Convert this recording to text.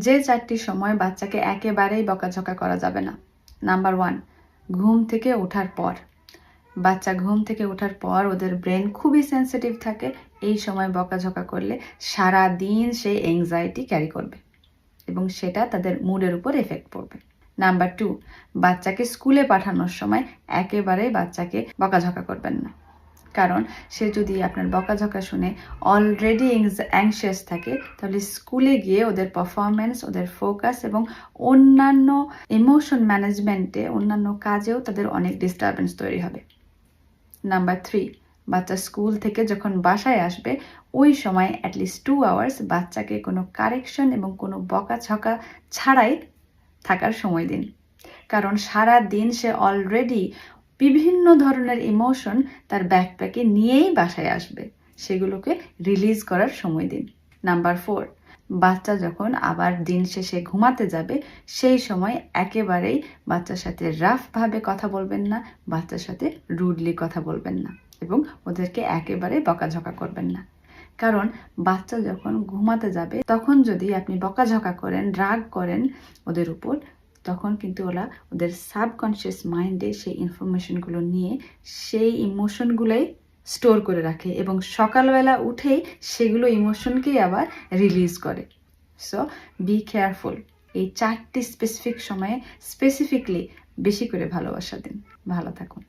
যে 4টি সময় বাচ্চাকে একেবারেই বকাঝকা করা যাবে না। নাম্বার 1, ঘুম থেকে ওঠার পর। বাচ্চা ঘুম থেকে ওঠার পর ওদের ব্রেন খুবই সেন্সিটিভ থাকে। এই সময় বকাঝকা করলে সারা দিন সে অ্যাংজাইটি ক্যারি করবে এবং সেটা তাদের মুডের উপর এফেক্ট পড়বে। নাম্বার 2, বাচ্চাকে স্কুলে পাঠানোর সময় একেবারেই বাচ্চাকে বকাঝকা করবেন না। কারণ সে যদি আপনার বকাঝকা শুনে অলরেডি অ্যাংশিয়াস থাকে, তাহলে স্কুলে গিয়ে ওদের পারফরমেন্স, ওদের ফোকাস এবং অন্যান্য ইমোশন ম্যানেজমেন্টে, অন্যান্য কাজেও তাদের অনেক ডিস্টারবেন্স তৈরি হবে। নাম্বার 3, বাচ্চা স্কুল থেকে যখন বাসায় আসবে ওই সময় অ্যাটলিস্ট 2 আওয়ার্স বাচ্চাকে কোনো কারেকশন এবং কোনো বকাঝকা ছাড়াই থাকার সময় দিন। কারণ সারা দিন সে অলরেডি বিভিন্ন ধরনের ইমোশন তার ব্যাকপ্যাকে নিয়েই বাসায় আসবে, সেগুলোকে রিলিজ করার সময় দিন। নাম্বার 4, বাচ্চা যখন আবার দিন শেষে ঘুমাতে যাবে সেই সময় একেবারেই বাচ্চার সাথে রাফভাবে কথা বলবেন না, বাচ্চার সাথে রুডলি কথা বলবেন না এবং ওদেরকে একেবারে বকাঝকা করবেন না। কারণ বাচ্চা যখন ঘুমাতে যাবে তখন যদি আপনি বকাঝকা করেন, রাগ করেন ওদের উপর, তখন কিন্তু ওরা ওদের সাবকনশিয়াস মাইন্ডে সেই ইনফরমেশনগুলো নিয়ে সেই ইমোশনগুলোই স্টোর করে রাখে এবং সকালবেলা উঠেই সেগুলো ইমোশনকেই আবার রিলিজ করে। So be careful. এই 4টি স্পেসিফিক সময়ে স্পেসিফিকলি বেশি করে ভালোবাসা দিন। ভালো থাকুন।